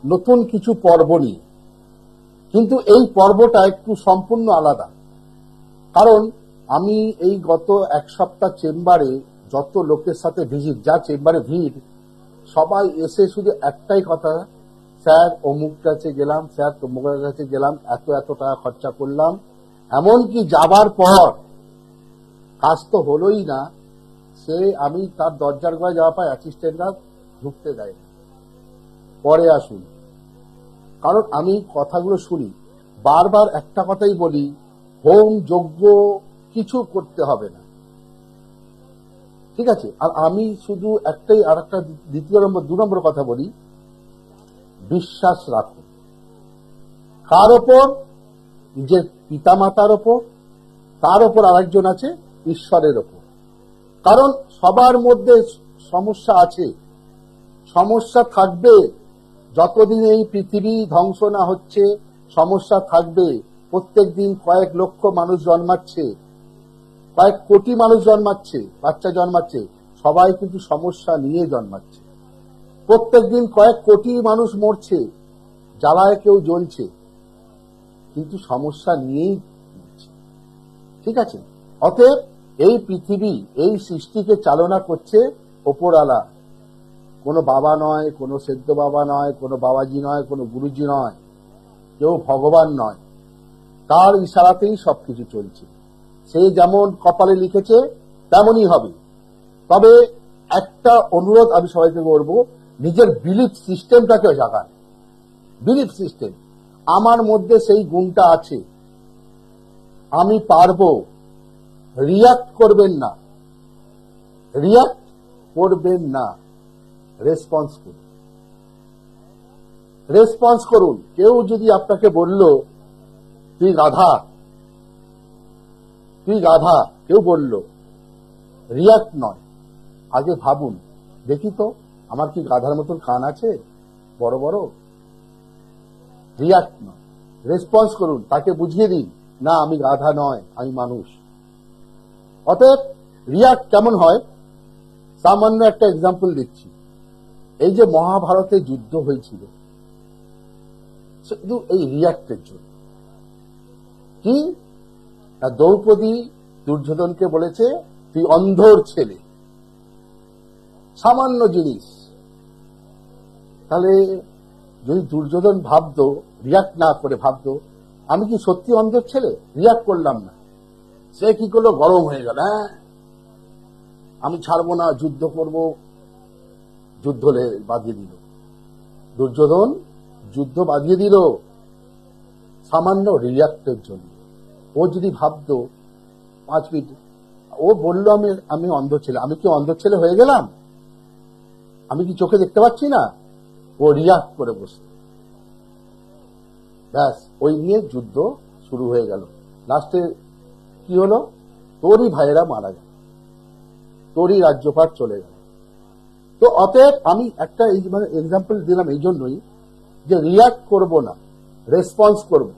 নতুন কিছু পর্ব নিয়ে, কিন্তু এই পর্বটা একটু সম্পূর্ণ আলাদা। কারণ আমি এই গত এক সপ্তাহ চেম্বারে যত লোকের সাথে ভিজিট, যা চেম্বারে ভিড়, সবাই এসে শুধু একটাই কথা, স্যার অমুক কাছে গেলাম, স্যার তমুকের কাছে গেলাম, এত এত টাকা খরচা করলাম। এমনকি যাবার পর কাজ তো হলোই না, সে আমি তার দরজার ঘরে যাওয়া পাই অ্যাসিস্ট্যান্টরা ঢুকতে দেয় না, পরে আসুন। কারণ আমি কথাগুলো শুনি, বারবার একটা কথাই বলি, হোম যজ্ঞ কিছু করতে হবে না, ঠিক আছে? আর আমি শুধু একটাই, আর একটা দ্বিতীয় নম্বর 2 নম্বর কথা বলি, বিশ্বাস রাখুন। কার ওপর? নিজের পিতামাতার ওপর, তার ওপর আরেকজন আছে ঈশ্বরের ওপর। কারণ সবার মধ্যে সমস্যা আছে, সমস্যা থাকবে। যতদিন এই পৃথিবী ধ্বংস না হচ্ছে সমস্যা থাকবে। প্রত্যেক দিন কয়েক লক্ষ মানুষ জন্মাচ্ছে, কয়েক কোটি মানুষ জন্মাচ্ছে, বাচ্চা জন্মাচ্ছে, সবাই কিন্তু সমস্যা নিয়ে জন্মাচ্ছে। প্রত্যেক দিন কয়েক কোটি মানুষ মরছে, জ্বালায় কেউ জ্বলছে, কিন্তু সমস্যা নিয়েই মরছে, ঠিক আছে? অতএব এই পৃথিবী, এই সৃষ্টিকে চালনা করছে ওপরওয়ালা, কোনো বাবা নয়, কোনো সেদ্ধ বাবা নয়, কোনো বাবাজি নয়, কোনো গুরুজি নয়, কেউ ভগবান নয়। তার ইশারাতেই সবকিছু চলছে। সে যেমন কপালে লিখেছে তেমনই হবে। তবে একটা অনুরোধ আমি সবাইকে করব, নিজের বিলিফ সিস্টেমটাকে জাগান। বিলিফ সিস্টেম, আমার মধ্যে সেই গুণটা আছে, আমি পারবো। রিয়াক্ট করবেন না, রিয়াক্ট করবেন না, রেসপন্স করুন। রেসপন্স করুন। কেউ যদি আপনাকে বলল তুই গাধা, তুই গাধা, কেউ বলল, রিয়াক্ট নয়, আগে ভাবুন, দেখি তো আমার কি গাধার মতন কান আছে বড় বড়? রিয়াক্ট নয়, রেসপন্স করুন, তাকে বুঝিয়ে দিন, না আমি গাধা নয়, আমি মানুষ। অতএব রিয়াক্ট কেমন হয়, সামান্য একটা এক্সাম্পল দিচ্ছি। এই যে মহাভারতে যুদ্ধ হয়েছিল, শুধু এই রিয়াক্টের জন্য। কি? দ্রৌপদী দুর্যোধনকে বলেছে তুই অন্ধর ছেলে, সামান্য জিনিস। তাহলে যদি দুর্যোধন ভাবতো, রিয়াক্ট না করে ভাবতো আমি কি সত্যি অন্ধর ছেলে, রিয়াক্ট করলাম না, সে কি করলো, গরম হয়ে গেল, হ্যাঁ আমি ছাড়বো না, যুদ্ধ করব, যুদ্ধ বাঁধিয়ে দিল দুর্যোধন, যুদ্ধ বাঁধিয়ে দিল সামান্য রিয়াক্টের জন্য। ও যদি ভাবতো 5 মিনিট, ও বললো আমি অন্ধ ছেলে, আমি কি অন্ধ ছেলে হয়ে গেলাম? আমি কি চোখে দেখতে পাচ্ছি না? ও রিয়াক্ট করে বসত, ব্যাস ওই নিয়ে যুদ্ধ শুরু হয়ে গেল। লাস্টে কি হলো, তোরই ভাইয়েরা মারা গেল, তোরই রাজ্যপাট চলে গেল। তো অতএব আমি একটা এক্সাম্পল দিলাম এই জন্যই যে রিয়াক্ট করব না, রেসপন্স করব।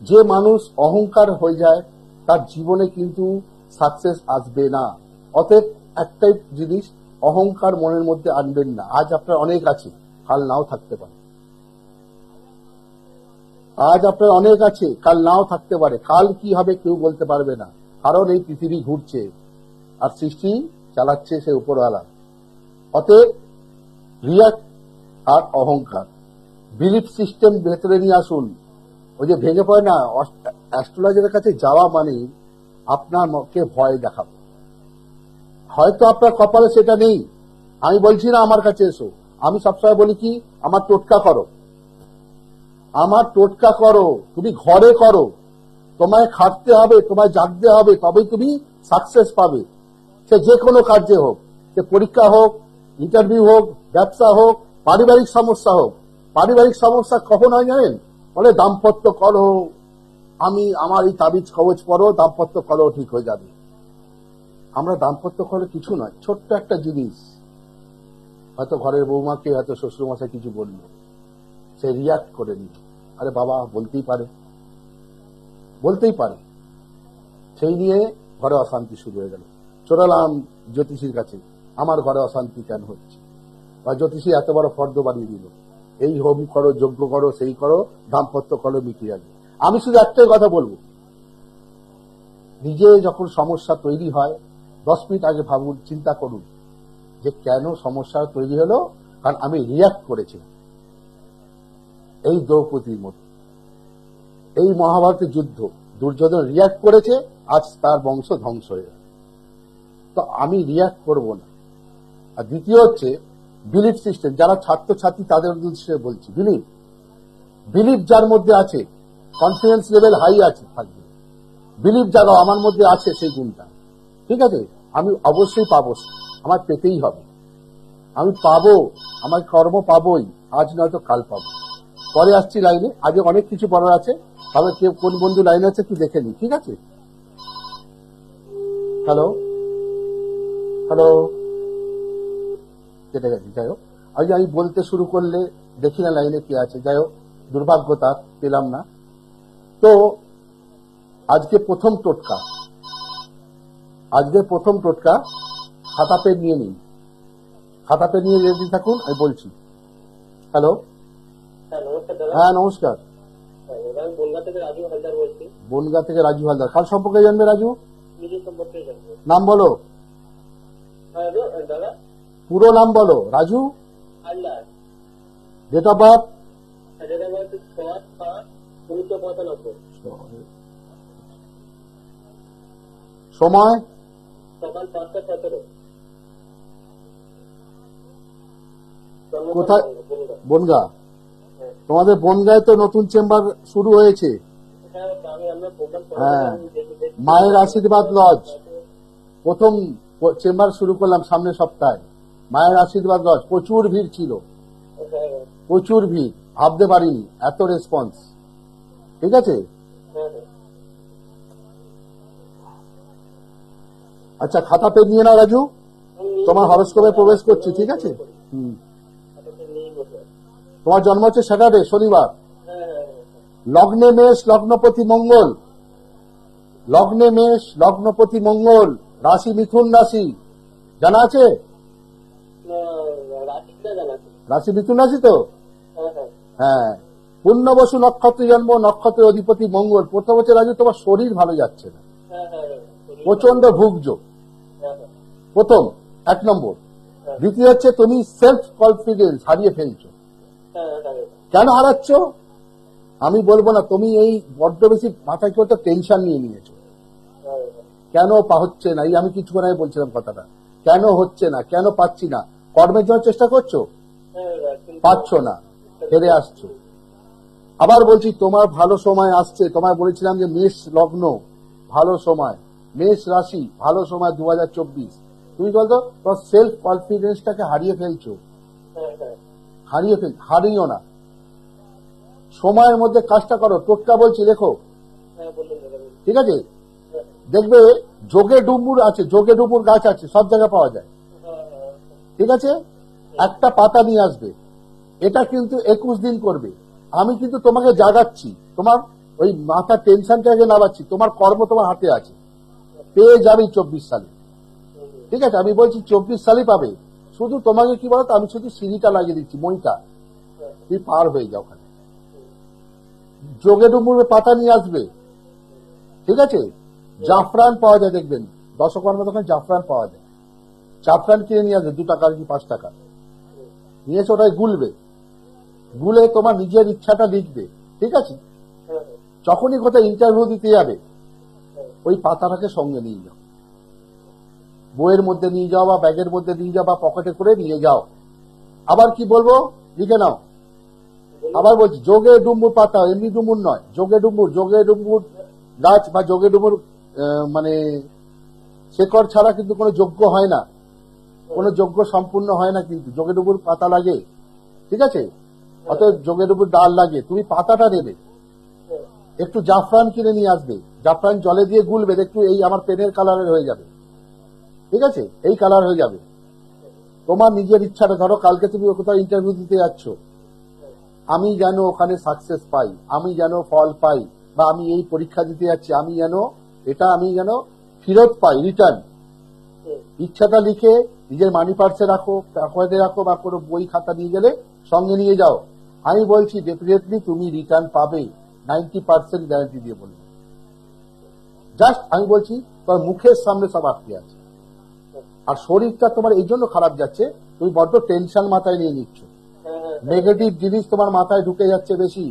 যে মানুষ অহংকার হয়ে যায় তার জীবনে কিন্তু সাকসেস আসবে না। অতএব একটাই জিনিস, অহংকার মনের মধ্যে আনবেন না। আজ আপনার অনেক আছে, কাল নাও থাকতে পারে। আজ আপনার অনেক আছে, কাল নাও থাকতে পারে। কাল কি হবে কেউ বলতে পারবে না, কারণ এই পৃথিবী ঘুরছে আর সৃষ্টি চালাচ্ছে সে উপরওয়ালা। অতএব রিয়াক্ট আর অহংকার, বিলিফ সিস্টেম ভেতরে নিয়ে আসুন। ওই যে ভেঙে পড়ে না, অ্যাস্ট্রোলজারের কাছে যাওয়া মানে আপনাকে ভয় দেখাবো। হয়তো আপনার কপালে সেটা নেই, আমি বলছি না আমার কাছে এসো। আমি সবসময় বলি কি, আমার টোটকা করো, আমার টোটকা করো, তুমি ঘরে করো। তোমায় খাটতে হবে, তোমায় জাগতে হবে, তবেই তুমি সাকসেস পাবে। সে যে কোনো কার্যে হোক, সে পরীক্ষা হোক, ইন্টারভিউ হোক, ব্যবসা হোক, পারিবারিক সমস্যা হোক। পারিবারিক সমস্যা কখন হয় জানেন? বলে দাম্পত্য কলহ, আমার এই তাবিজ কবচ পড়ো, দাম্পত্য কলহ ঠিক হয়ে যাবে। আমরা দাম্পত্য কলহ কিছু নয়, ছোট্ট একটা জিনিস, হয়তো ঘরের বৌমাকে, হয়তো শ্বশুর মশাই কিছু বললো, সে রিয়াক্ট করে নিল, আরে বাবা বলতেই পারে, বলতেই পারে, সেই নিয়ে ঘরে অশান্তি শুরু হয়ে গেল। চড়ালাম জ্যোতিষীর কাছে, আমার ঘরে অশান্তি কেন হচ্ছে, বা জ্যোতিষী এত বড় ফর্দ বানিয়ে দিল, এই হোম করো, যজ্ঞ করো, সেই করো, দাম্পত্য করো, মিটিয়ে যাবে। আমি শুধু একটাই কথা বলবো, নিজে যখন সমস্যা তৈরি হয় 10 মিনিট আগে ভাবুন, চিন্তা করুন যে কেন সমস্যা তৈরি হলো। কারণ আমি রিয়াক্ট করেছিলাম এই দ্রৌপদীর মতো। এই মহাভারতের যুদ্ধ দুর্যোধন রিয়াক্ট করেছে, আজ তার বংশ ধ্বংস হয়ে গেল। তো আমি রিয়াক্ট করব না। আর দ্বিতীয় হচ্ছে বিলিফ সিস্টেম। যারা ছাত্রছাত্রী তাদের উদ্দেশ্যে বলছি, বিলিফ যার মধ্যে আছে, কনফিডেন্স লেভেল হাই আছে থাকবে। বিলিফ যারা আমার মধ্যে আছে সেই গুণটা, ঠিক আছে, আমি অবশ্যই পাবো, আমার পেতেই হবে, আমি পাবো, আমার কর্ম পাবোই, আজ নয়তো কাল পাবো। পরে আসছি লাইনে, আগে অনেক কিছু বলার আছে, তবে কেউ কোন বন্ধু লাইনে আছে একটু দেখে নি, ঠিক আছে? হ্যালো হ্যালো, কেটে গেছে। যাই হোক, আমি বলতে শুরু করলে দেখি না লাইনে কে আছে। যাই হোক, দুর্ভাগ্য তার, পেলাম না। তো আজকে প্রথম টোটকা, খাতা পেন নিয়ে নিন, খাতা পেন নিয়ে রেডি থাকুন, আমি বলছি। হ্যালো, হ্যাঁ নমস্কার। বনগা থেকে রাজু হালদার। কার সম্পর্কে জানবে রাজু? নাম বলো, পুরো নাম বলো। Raju, date of birth? সময়? কোথায়? বনগা। তোমাদের বনগায় তো নতুন চেম্বার শুরু হয়েছে। হ্যাঁ, মায়ের আশীর্বাদ লজ প্রথম চেম্বার শুরু করলাম সামনের সপ্তাহে। মায়ের আশীর্বাদ লজ, প্রচুর ভিড় ছিল, প্রচুর ভিড়, ভাবতে পারিনি এত রেসপন্স। ঠিক আছে, আচ্ছা খাতা পেন নিয়ে নাও রাজু, তোমার হরস্কোপে প্রবেশ করছি, ঠিক আছে? তোমার জন্ম হচ্ছে স্যাটারডে, শনিবার। লগ্নে মেষ, লগ্নপতি মঙ্গল, লগ্নে মেষ, লগ্নপতি মঙ্গল, রাশি মিথুন রাশি, জানা আছে? রাশি মিথুন রাশি তো? হ্যাঁ, পূর্ণবসু নক্ষত্রে জন্ম, নক্ষত্রের অধিপতি মঙ্গল। প্রথম হচ্ছে রাজু, তোমার শরীর ভালো যাচ্ছে না, প্রচন্ড ভুগছ, প্রথম 1 নম্বর। দ্বিতীয় হচ্ছে তুমি সেলফ কনফিডেন্স হারিয়ে ফেলছো। কেন হারাচ্ছ আমি বলবো না, তুমি এই বড্ড বেশি মাথায় করতে টেনশন নিয়ে নিয়েছো। কেন হচ্ছে না, এই আমি কিছুক্ষণ আগে বলছিলাম কথাটা, কেন হচ্ছে না, কেন পাচ্ছি না, কর্মের জন্য চেষ্টা করছো, পাচ্ছ না, হেরে আসছো। আবার বলছি তোমার ভালো সময় আসছে, তোমায় বলেছিলাম যে মেষ লগ্ন ভালো সময়, মেষ রাশি ভালো সময় 2024। তুমি বলতো তোমার সেলফ কনফিডেন্সটাকে হারিয়ে ফেলছো, হারিও না, সময়ের মধ্যে কাজটা করো। টোটকা বলছি, লেখো, ঠিক আছে? দেখবে যোগে ডুমুর আছে, যোগে ডুমুর গাছ আছে, সব জায়গায় পাওয়া যায়, ঠিক আছে? একটা পাতা নিয়ে আসবে, এটা কিন্তু 21 দিন করবে। আমি কিন্তু তোমাকে জাগাচ্ছি, তোমার ওই মাথা টেনশনটাকে নামাচ্ছি, তোমার কর্ম তোমার হাতে আছে, পেয়ে যাবে 24 সালে, ঠিক আছে? আমি বলছি 24 সালই পাবে। শুধু তোমাকে কি বলতো, আমি শুধু সিঁড়িটা লাগিয়ে দিচ্ছি, মইটা, তুই পার হয়ে যাও। ওখানে যোগে ডুমুরের পাতা নিয়ে আসবে, ঠিক আছে? জাফরান পাওয়া যায়, দেখবেন দশকর্মা দোকানে জাফরান পাওয়া যায়, জাফরান কিনে নিয়ে আসবে, 2 টাকা কি 5 টাকা নিয়ে এসে ওটাই গুলবে, গুলে তোমার নিজের ইচ্ছাটা লিখবে, ঠিক আছে? যখনই কোথাও ইন্টারভিউ দিতে যাবে ওই পাতাটাকে সঙ্গে নিয়ে যাও, বইয়ের মধ্যে নিয়ে যাও বা ব্যাগের মধ্যে নিয়ে যাও বা পকেটে করে নিয়ে যাও। আবার কি বলবো লিখে নাও। আবার বলছি যোগে ডুমুর পাতা, এমনি ডুমুর নয়, যোগে ডুমুর গাছ বা যোগে ডুমুর মানে শেকড় ছাড়া কিন্তু কোনো যজ্ঞ হয় না, কোনো যজ্ঞ সম্পূর্ণ হয় না, কিন্তু যোগে ডুমুর পাতা লাগে, ঠিক আছে? অতএব যোগে ডুমুর ডাল লাগে, তুমি পাতাটা নেবে, একটু জাফরান কিনে নিয়ে আসবে, জাফরান জলে দিয়ে গুলবে, একটু এই আমার পেনের কালারের হয়ে যাবে, ঠিক আছে? এই কালার হয়ে যাবে। তোমার নিজের ইচ্ছাটা, ধরো কালকে তুমি কোথাও ইন্টারভিউ দিতে যাচ্ছ, আমি যেন ওখানে সাকসেস পাই, আমি যেন ফল পাই, বা আমি এই পরীক্ষা দিতে যাচ্ছি, আমি যেন ফেরত পাই, রিটার্ন। ইচ্ছাটা লিখে নিজের মানি পার্সে রাখো, পকেটে রাখো, বা কোনো বই খাতা নিয়ে গেলে সঙ্গে নিয়ে যাও। আমি বলছি ডেফিনেটলি তুমি রিটার্ন পাবে, 90% গ্যারান্টি দিয়ে বলবো। জাস্ট আমি বলছি তোমার মুখের সামনে সব আটকে আছে, আর শরীরটা তোমার এই জন্য খারাপ যাচ্ছে, তুমি বড্ড টেনশন মাথায় নিয়ে নিচ্ছ, নেগেটিভ জিনিস তোমার মাথায় ঢুকে যাচ্ছে বেশি।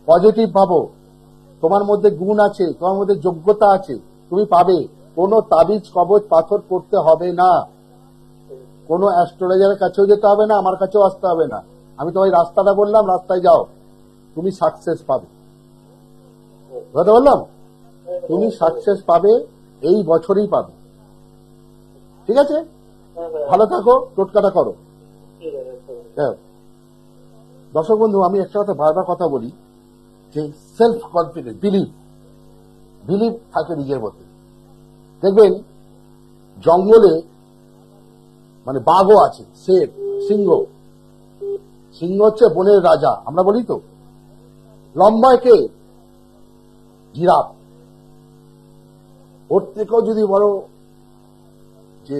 পজিটিভ ভাবো, তোমার মধ্যে গুণ আছে, তোমার মধ্যে যোগ্যতা আছে, তুমি পাবে। কোনো তাবিজ কবজ পাথর করতে হবে না, কোনো অ্যাস্ট্রোলজারের কাছেও যেতে হবে না, আমার কাছেও আসতে হবে না। আমি তোমায় রাস্তাটা বললাম, রাস্তায় যাও, তুমি সাকসেস পাবে। কথা বললাম, তুমি সাকসেস পাবে, এই বছরই পাবে। ঠিক আছে, ভালো থাকো, টোটকাটা করো। দর্শক বন্ধু, আমি একটা কথা বারবার কথা বলি যে সেলফ কনফিডেন্স, বিলিভ থাকে নিজের মধ্যে। দেখবেন জঙ্গলে মানে বাঘও আছে, শের, সিংহ। সিংহ হচ্ছে বনের রাজা, আমরা বলি তো। লম্বায় কে? জিরাফ। ওর থেকেও যদি বড় যে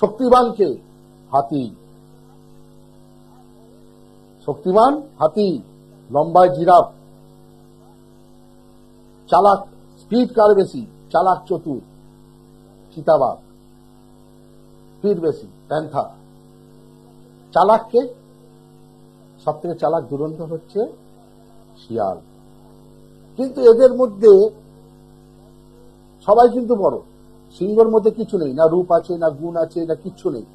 শক্তিমান কে? হাতি। শক্তিমান হাতি, লম্বায় জিরাফ। চালাক, স্পিড কার বেশি? চালাক চতুর চিতাবাঘ, স্পিড বেশি প্যান্থার। চালাক কে? সব থেকে চালাক দুরন্ত হচ্ছে শিয়াল। কিন্তু এদের মধ্যে সবাই কিন্তু বড়, সিংহের মধ্যে কিছু নেই, না রূপ আছে, না গুণ আছে, না কিচ্ছু নেই,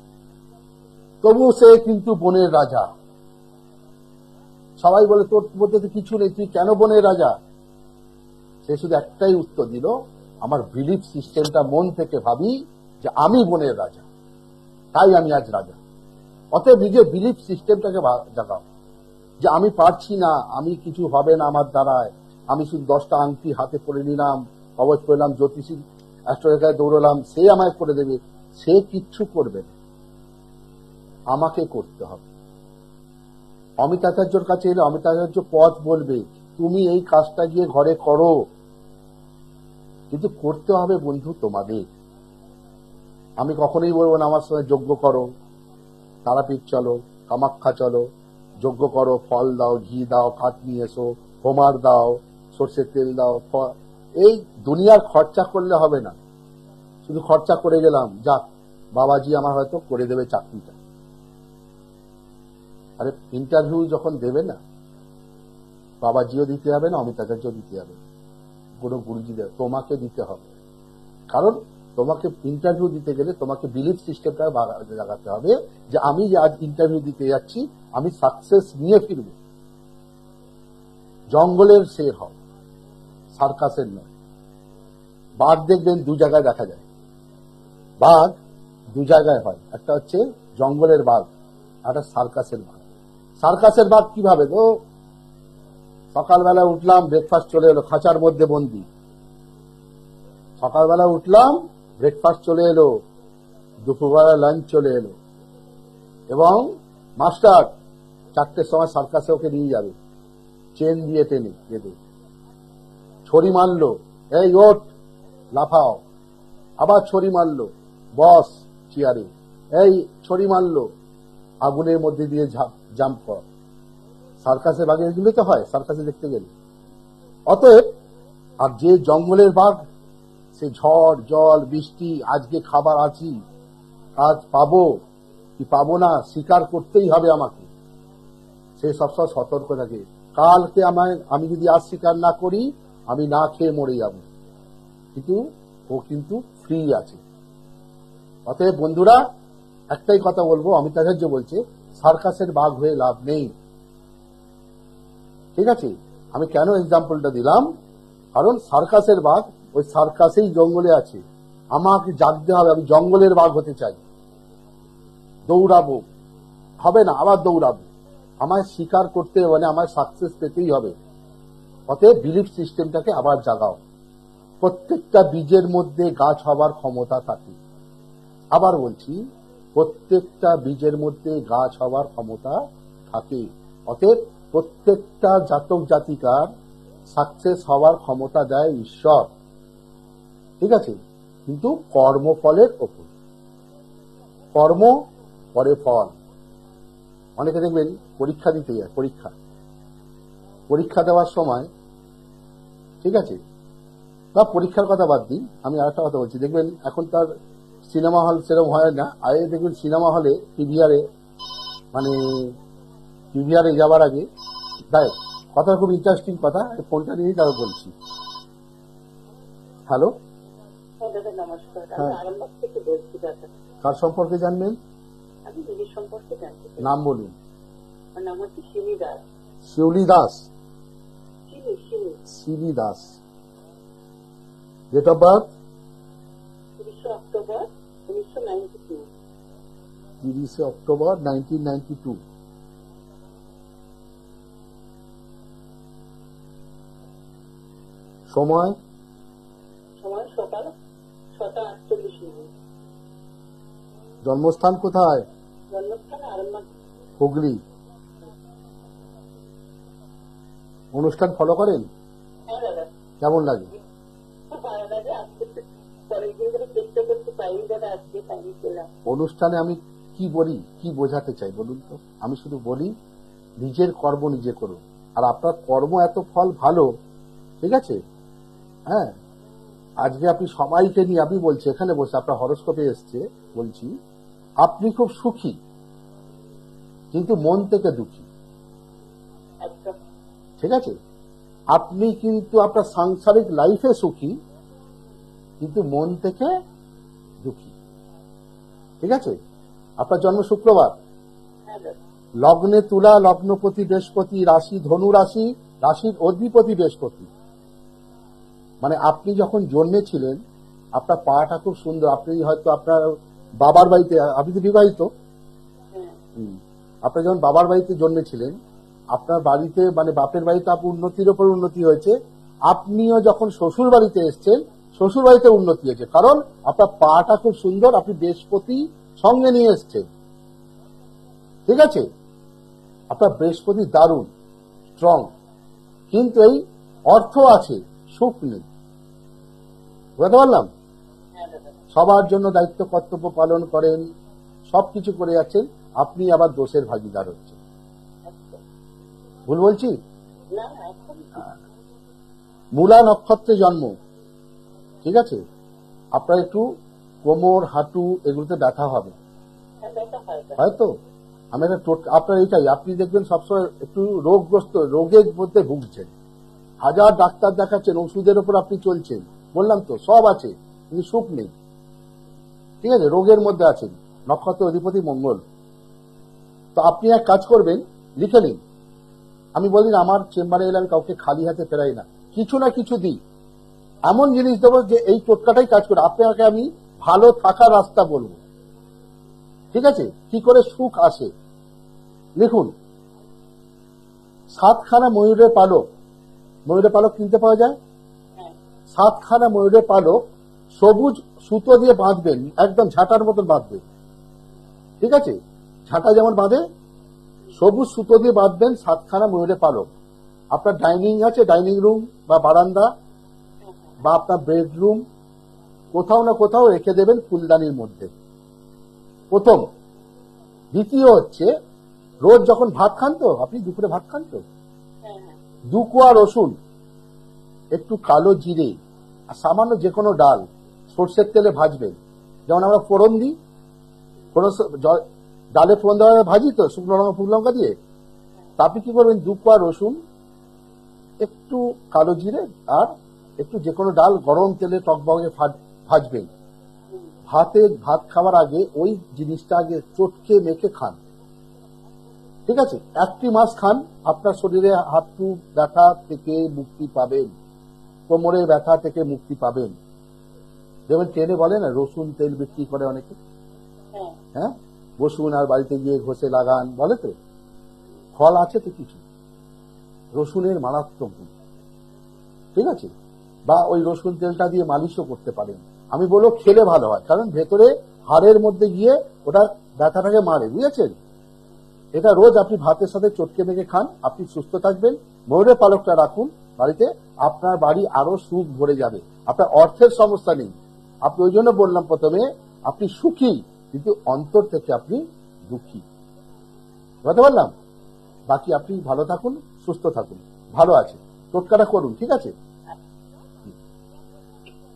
তবু সে কিন্তু বনের রাজা। সবাই বলে তোর মধ্যে তো কিছু নেই, তুই কেন বনের রাজা? সে শুধু একটাই উত্তর দিল, আমার বিলিফ সিস্টেমটা মন থেকে ভাবি যে আমি বনের রাজা, তাই আমি আজ রাজা। অতএব নিজের বিলিফ সিস্টেমটাকে জাগাও যে আমি পারছি না, আমি কিছু হবে না আমার দ্বারায়, আমি শুধু 10টা আংটি হাতে পরে নিলাম, কবচ পেলাম, জ্যোতিষী অ্যাস্ট্রোলজারে দৌড়লাম, সে আমায় করে দেবে। সে কিচ্ছু করবে না, আমাকে করতে হবে। অমিতাচার্যর কাছে এলে অমিতাচার্য পথ বলবে, তুমি এই কাজটা গিয়ে ঘরে করো, কিন্তু করতে হবে বন্ধু তোমাদের। আমি কখনোই বলবো না আমার সঙ্গে যজ্ঞ করো, তারাপীঠ চলো, কামাখ্যা চলো, যজ্ঞ করো, ফল দাও, ঘি দাও, কাঠ নিয়ে এসো, হোমার দাও, সর্ষের তেল দাও। এই দুনিয়ার খরচা করলে হবে না, শুধু খরচা করে গেলাম, যাক বাবাজি আমার হয়তো করে দেবে চাকরিটা। আরে ইন্টারভিউ যখন দেবে না, বাবাজিও দিতে হবে না, অমিতাচার্য দিতে হবে না, কোনো গুরুজি দেবে, তোমাকে দিতে হবে। কারণ তোমাকে ইন্টারভিউ দিতে গেলে তোমাকে বিলিফ সিস্টেমটা লাগাতে হবে যে আমি যে আজ ইন্টারভিউ দিতে যাচ্ছি, আমি সাকসেস নিয়ে ফিরব। জঙ্গলের শের হও, সার্কাসের নয়। বাঘ দেখবেন দু জায়গায় দেখা যায়, বাঘ দু জায়গায় হয়, একটা হচ্ছে জঙ্গলের বাঘ, একটা সার্কাসের বাঘ। সার্কাসের বাঘ কিভাবে? তো সকালবেলা উঠলাম, ব্রেকফাস্ট চলে এলো, খাঁচার মধ্যে বন্দি। সকালবেলা উঠলাম, ব্রেকফাস্ট চলে এলো, দুপুরবেলা লাঞ্চ চলে এলো, এবং মাস্টার 4টের সময় সার্কাসে ওকে নিয়ে যাবে, চেন দিয়ে টেনে বেঁধে। ছড়ি মারলো, এই ওঠ, লাফাও, আবার ছড়ি মারলো, বস চেয়ারে, এই ছড়ি মারলো, আগুনের মধ্যে দিয়ে জাম্প কর। সার্কাসে বাঘ এগুলো তো হয় সার্কাসে দেখতে গেলে। অতএব আর যে জঙ্গলের বাঘ, সে ঝড় জল বৃষ্টি, আজকে খাবার আছি, আজ পাবো কি পাবো না, স্বীকার করতেই হবে আমাকে। সে সবসময় সতর্ক থাকে, কালকে আমি যদি আজ স্বীকার না করি, আমি না খেয়ে মরে যাব। কিন্তু ও কিন্তু ফ্রি আছে। অতএব বন্ধুরা, একটাই কথা বলবো, অমিতাচার্য বলছে সার্কাসের বাঘ হয়ে লাভ নেই। ঠিক আছে, আমি কেন এক্সাম্পলটা দিলাম, কারণ সার্কাসের বাঘ ওই সার্কাসেই জঙ্গলে আছে, আমাকে জাগতে হবে, আমি জঙ্গলের বাঘ হতে চাই। দৌড়াবো হবে না, আবার দৌড়াবো, আমায় স্বীকার করতে হবে, মানে আমায় সাকসেস পেতেই হবে। অতএব বিলিফ সিস্টেমটাকে আবার জাগাও। প্রত্যেকটা বীজের মধ্যে গাছ হবার ক্ষমতা থাকে। আবার বলছি, প্রত্যেকটা বীজের মধ্যে গাছ হবার ক্ষমতা থাকে। অতএব প্রত্যেকটা জাতক জাতিকার সাকসেস হওয়ার ক্ষমতা দেয় ঈশ্বর। ঠিক আছে, কিন্তু কর্মফলের ওপর, কর্ম পরে ফল। অনেকে দেখবেন পরীক্ষা দিতে যায়, পরীক্ষা দেওয়ার সময়, ঠিক আছে, বা পরীক্ষার কথা বাদ দিন, আমি আরেকটা কথা বলছি, দেখবেন এখন তার সিনেমা হল সেরকম হয় না, আগে দেখবেন সিনেমা হলে পিভিআরে যাওয়ার আগে দেখ, কথা খুব ইন্টারেস্টিং কথা, ফোনটা নিয়েই তাও বলছি। হ্যালো, নমস্কার, আমি হ্যাঁ, আরামবাগ থেকে বলছি দাদা। কার সম্পর্কে জানবেন? আমি দিদির সম্পর্কে জানতে চাই। নাম বলুন। আমার নাম হচ্ছে Shimi Das. Shiuli Das. Shimi Shibi Das. Date of birth 30 October 1992। 30 October 1992। সময় সময় সকাল 6:48। জন্মস্থান কোথায়? জন্মস্থান আরামবাগ। হুগলি। অনুষ্ঠান ফলো করেন? হ্যাঁ দাদা, কেমন লাগে? খুব ভালো লাগে। আজকে পরের দিন ধরে চেষ্টা করতে পারি দাদা, আজকে টাইম পেলাম। অনুষ্ঠানে আমি কি বলি, কি বোঝাতে চাই বলুন তো? আমি শুধু বলি নিজের কর্ম নিজে করুন, আর আপনার কর্ম এত ফল ভালো, ঠিক আছে? হ্যাঁ, আজকে আপনি সবাইকে নিয়ে, আমি বলছি এখানে বসে, আপনার হরস্কোপে এসছে, বলছি আপনি খুব সুখী কিন্তু মন থেকে দুঃখী, একদম ঠিক আছে? আপনি কিন্তু আপনার সাংসারিক লাইফে সুখী কিন্তু মন থেকে দুঃখী, ঠিক আছে? আপনার জন্ম শুক্রবার, হ্যাঁ দাদা। লগ্নে তুলা, লগ্নপতি বৃহস্পতি, রাশি ধনু রাশি, রাশির অধিপতি বৃহস্পতি। মানে আপনি যখন জন্মেছিলেন আপনার পাটা খুব সুন্দর, আপনি হয়তো আপনার বাবার বাড়িতে, আপনি তো বিবাহিত, হ্যাঁ আপনি যখন বাবার বাড়িতে জন্মেছিলেন, আপনার বাড়িতে মানে বাপের বাড়িতে আপনার উন্নতির উপর উন্নতি হয়েছে, আপনিও যখন শ্বশুর বাড়িতে এসছেন শ্বশুর বাড়িতে উন্নতি হয়েছে, কারণ আপনার পাটা খুব সুন্দর, আপনি বৃহস্পতি সঙ্গে নিয়ে এসছেন, ঠিক আছে? আপনার বৃহস্পতি দারুণ স্ট্রং, কিন্তু এই অর্থ আছে, সুখ নেই। বুঝতে পারলাম? হ্যাঁ দাদা। সবার জন্য দায়িত্ব কর্তব্য পালন করেন, সবকিছু করে যাচ্ছেন, আপনি আবার দোষের ভাগিদার হচ্ছেন। একদম। ভুল বলছি? না না, একদম মূলা নক্ষত্রে জন্ম, ঠিক আছে? আপনার একটু কোমর হাঁটু এগুলোতে ব্যথা হবে, হ্যাঁ, ব্যথা হয় দাদা। হয়তো আমি একটা আপনার এটাই, আপনি দেখবেন সবসময় একটু রোগগ্রস্ত, রোগের মধ্যে ভুগছেন, হাজার ডাক্তার দেখাচ্ছেন, ওষুধের উপর আপনি চলছেন, বললাম তো সব আছে কিন্তু সুখ নেই, ঠিক আছে? রোগের মধ্যে আছেন, নক্ষত্র অধিপতি মঙ্গল। তো আপনি এক কাজ করবেন, লিখে নিন। আমি বলি আমার চেম্বারে এলে আমি কাউকে খালি হাতে ফেরাই না, কিছু না কিছু দিই, এমন জিনিস দেবো যে এই টোটকাটাই কাজ করে, আপনাকে আমি ভালো থাকার রাস্তা বলবো, ঠিক আছে? কি করে সুখ আসে লিখুন। 7খানা ময়ূরের পালক, ময়ূরের পালক কিনতে পাওয়া যায়, হ্যাঁ 7খানা ময়ূরের পালক সবুজ সুতো দিয়ে বাঁধবেন, একদম ঝাঁটার মতন বাঁধবেন, ঠিক আছে? ঝাঁটা যেমন বাঁধে সবুজ সুতো দিয়ে বাঁধবেন 7খানা ময়ূরের পালক। আপনার ডাইনিং আছে, ডাইনিং রুম বা বারান্দা বা আপনার বেডরুম, কোথাও না কোথাও রেখে দেবেন ফুলদানির মধ্যে, প্রথম। দ্বিতীয় হচ্ছে, রোজ যখন ভাত খান, তো আপনি দুপুরে ভাত খান তো, হ্যাঁ হ্যাঁ 2 কোয়া রসুন, একটু কালো জিরে আর সামান্য যে কোনো ডাল সর্ষের তেলে ভাজবেন, যেমন আমরা ফোড়ন দিই, ডালে ফোড়ন দেওয়া ভাজি তো শুকনো লঙ্কা ফুল লঙ্কা দিয়ে, তা আপনি কি করবেন, 2 কোয়া রসুন, একটু কালো জিরে আর একটু যে কোনো ডাল গরম তেলে টকবগে ভাজবেন, ভাত খাওয়ার আগে ওই জিনিসটা আগে চটকে মেখে খান, ঠিক আছে? 1টি মাস খান, আপনার শরীরে হাঁটু ব্যথা থেকে মুক্তি পাবেন, কোমরের ব্যথা থেকে মুক্তি পাবেন। যেমন ট্রেনে বলে না রসুন তেল বিক্রি করে অনেকে, হ্যাঁ হ্যাঁ, বসুন আর বাড়িতে গিয়ে ঘষে লাগান, বলে তো, ফল আছে তো কিছু, রসুনের মারাত্মক গুণ, ঠিক আছে? বা ওই রসুন তেলটা দিয়ে মালিশও করতে পারেন। আমি বলবো খেলে ভালো হয়, কারণ ভেতরে হাড়ের মধ্যে গিয়ে ওটা ব্যথাটাকে মারে, বুঝেছেন? এটা রোজ আপনি ভাতের সাথে চটকে মেখে খান, আপনি সুস্থ থাকবেন। ময়ূরের পালকটা রাখুন বাড়িতে, আপনার বাড়ি আরো সুখ ভরে যাবে, আপনার অর্থের সমস্যা নেই। আপনি ওই জন্য বললাম প্রথমে, আপনি সুখী কিন্তু অন্তর থেকে আপনি দুঃখী, বুঝতে পারলাম। বাকি আপনি ভালো থাকুন, সুস্থ থাকুন, ভালো আছে, টোটকাটা করুন, ঠিক আছে?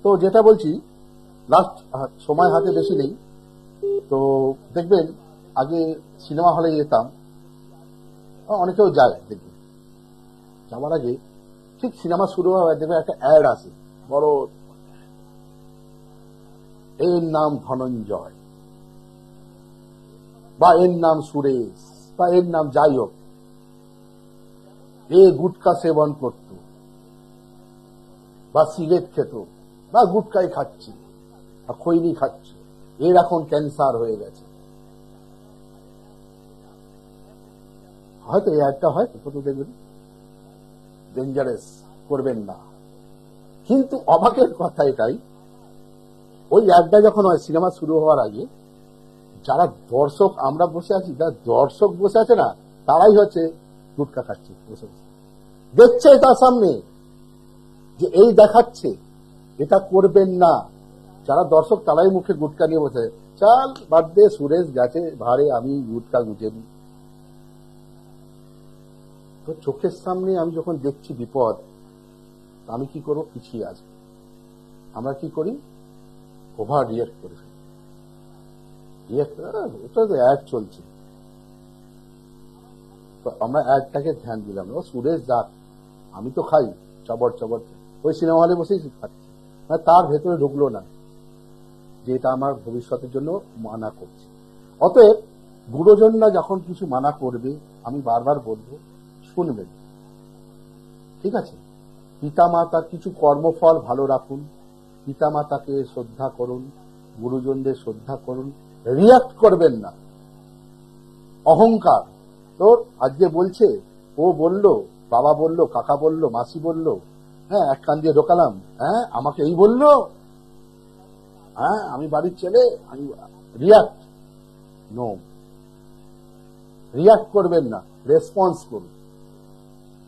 তো যেটা বলছি, লাস্ট সময় হাতে বেশি নেই, তো দেখবেন আগে সিনেমা হলে যেতাম, অনেকেও যায়, দেখবেন যাওয়ার আগে ঠিক সিনেমা শুরু হওয়ার দেখবেন একটা অ্যাড আসে বড়, এর নাম ধনঞ্জয়, বা এর নাম সুরেশ, বা এর নাম যাই হোক, এ গুটকা সেবন করত, বা সিগারেট খেত, বা গুটকাই খাচ্ছি, বা খৈনি খাচ্ছি, এর এখন ক্যান্সার হয়ে গেছে। হয়তো এই একটা হয় কত দেখবেন, ডেঞ্জারাস, করবেন না। কিন্তু অবাকের কথা এটাই, ওই একটা যখন হয় সিনেমা শুরু হওয়ার আগে, যারা দর্শক আমরা বসে আছি, যারা দর্শক বসে আছে না, তারাই হচ্ছে গুটকা খাচ্ছে, বসে বসে দেখছে তার সামনে যে এই দেখাচ্ছে, এটা করবেন না। যারা দর্শক তারাই মুখে গুটকা নিয়ে বসে, চাল বাদ দে, সুরেশ গেছে ভারে, আমি গুটকা গুজে নি। তো চোখের সামনে আমি যখন দেখছি বিপদ, আমি কি করবো? পিছিয়ে আসবো। আমরা কি করি? ওভার রিয়েক্ট করে ফেলি। এটা তো অ্যাড চলছে, তো আমরা অ্যাডটাকে ধ্যান দিলাম না। সুরেশ যাক, আমি তো খাই চবর চবর, ওই সিনেমা হলে বসেই খাচ্ছি, মানে তার ভেতরে ঢুকলো না যে এটা আমার ভবিষ্যতের জন্য মানা করছে। অতএব গুরুজনরা যখন কিছু মানা করবে, আমি বারবার বলবো, শুনবেন, ঠিক আছে? পিতামাতার কিছু কর্মফল ভালো রাখুন, পিতামাতাকে শ্রদ্ধা করুন, গুরুজনদের শ্রদ্ধা করুন, রিয়াক্ট করবেন না। অহংকার, তোর আজকে বলছে, ও বলল, বাবা বলল, কাকা বলল, মাসি বলল, হ্যাঁ এক কান দিয়ে ঢোকালাম, হ্যাঁ আমাকে এই বলল, হ্যাঁ আমি বাড়ির ছেলে, আমি রিয়াক্ট, নো, রিয়াক্ট করবেন না, রেসপন্স করুন।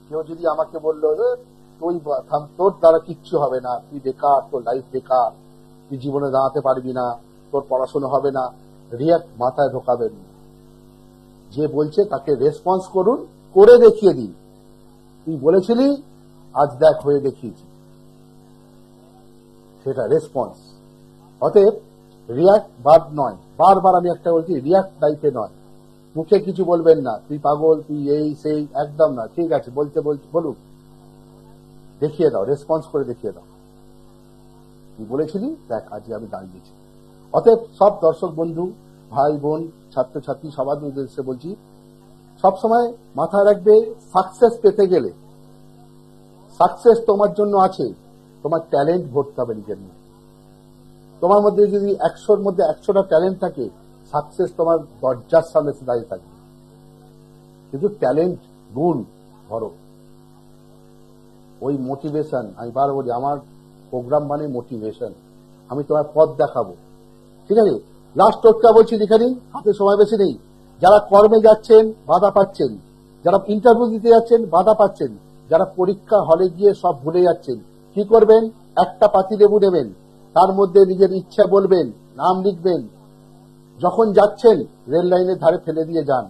কেউ যদি আমাকে বললো তোর দ্বারা কিচ্ছু হবে না, তুই বেকার, তোর লাইফ বেকার, তুই জীবনে দাঁড়াতে পারবি না, তোর পড়াশোনা হবে না, রিয়াক্ট মাথায় ঢোকাবেন না। যে বলছে তাকে রেসপন্স করুন, করে দেখিয়ে দিন, তুই বলেছিলি, আজ দেখ হয়ে দেখিয়েছি, সেটা রেসপন্স। অতএব রিয়াক্ট বাদ নয়, বারবার আমি একটা বলছি, রিয়াক্ট টাইপে নয়। মুখে কিছু বলবেন না, তুই পাগল, তুই এই সেই, একদম না। ঠিক আছে, বলতে বলুক, দেখিয়ে দাও, রেসপন্স করে দেখিয়ে দাও, তুই বলেছিলি, দেখ আজকে আমি দাঁড়িয়েছি। অতএব সব দর্শক বন্ধু, ভাই বোন, ছাত্রছাত্রী, সবার উদ্দেশ্যে বলছি, সবসময় মাথায় রাখবে, সাকসেস পেতে গেলে, সাকসেস তোমার জন্য আছে, তোমার ট্যালেন্ট ভরতে হবে নিজের মধ্যে। তোমার মধ্যে যদি 100-র মধ্যে 100টা ট্যালেন্ট থাকে, সাকসেস তোমার দরজার সামনে দাঁড়িয়ে থাকবে। কিন্তু ট্যালেন্ট, গুণ ভরো। ওই মোটিভেশন, আমি বার বলি, আমার প্রোগ্রাম মানে মোটিভেশন, আমি তোমার পথ দেখাবো, ঠিক আছে? লাস্ট টোটকা বলছি, লিখে নিন, হাতে সময় বেশি নেই। যারা কর্মে যাচ্ছেন, বাধা পাচ্ছেন, যারা ইন্টারভিউ দিতে যাচ্ছেন, বাধা পাচ্ছেন, যারা পরীক্ষা হলে গিয়ে সব ভুলে যাচ্ছেন, কি করবেন? একটা পাতিলেবু নেবেন, তার মধ্যে নিজের ইচ্ছা বলবেন, নাম লিখবেন, যখন যাচ্ছেন রেল লাইনের ধারে ফেলে দিয়ে যান।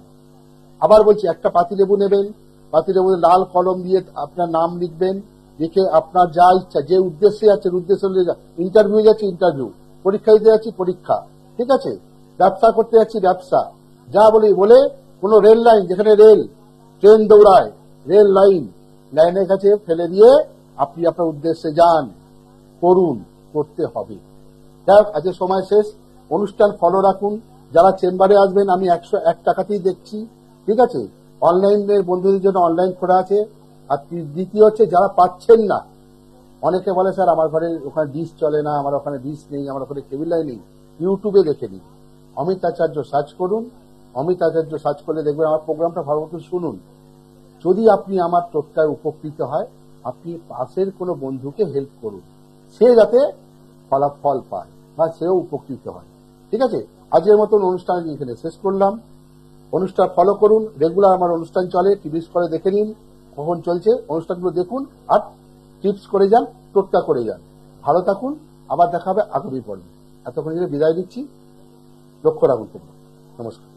আবার বলছি, একটা পাতিলেবু নেবেন, পাতিলেবু লাল কলম দিয়ে আপনার নাম লিখবেন, লিখে আপনার যা ইচ্ছা, যে উদ্দেশ্যে যাচ্ছেন উদ্দেশ্যে, ইন্টারভিউ যাচ্ছে ইন্টারভিউ, পরীক্ষা দিতে যাচ্ছি পরীক্ষা, ঠিক আছে? ব্যবসা করতে যাচ্ছি ব্যবসা, যা বলি বলে, কোন রেল লাইন, যেখানে রেল ট্রেন দৌড়ায়, রেল লাইনের কাছে ফেলে দিয়ে আপনি আপনার উদ্দেশ্যে যান, করুন, করতে হবে। যাক, আজকে সময় শেষ, অনুষ্ঠান ফলো রাখুন। যারা চেম্বারে আসবেন, আমি 101 টাকাতেই দেখছি, ঠিক আছে? অনলাইনের বন্ধুদের জন্য অনলাইন খোলা আছে। আর দ্বিতীয় হচ্ছে, যারা পাচ্ছেন না, অনেকে বলে স্যার আমার ঘরে ওখানে ডিশ চলে না, আমার ওখানে ডিশ নেই, আমার ওখানে কেবিল লাইন নেই, ইউটিউবে দেখে নিন, অমিত আচার্য সার্চ করুন, অমিত আচার্য সার্চ করলে দেখবেন আমার প্রোগ্রামটা ভালো মতো শুনুন। যদি আপনি আমার টোটকায় উপকৃত হয়, আপনি পাশের কোনো বন্ধুকে হেল্প করুন, সে যাতে ফলাফল পায় বা সেও উপকৃত হয়, ঠিক আছে? আজকের মতন অনুষ্ঠান এখানে শেষ করলাম। অনুষ্ঠান ফলো করুন, রেগুলার আমার অনুষ্ঠান চলে, টিভি স্কোরে দেখে নিন কখন চলছে, অনুষ্ঠানগুলো দেখুন, আর টিপস করে যান, টোটকা করে যান। ভালো থাকুন, আবার দেখা হবে আগামী পর্বে। এতক্ষণ বিদায় দিচ্ছি, লক্ষ্য রাখুন। নমস্কার।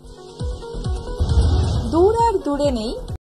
দূর আর দূরে নেই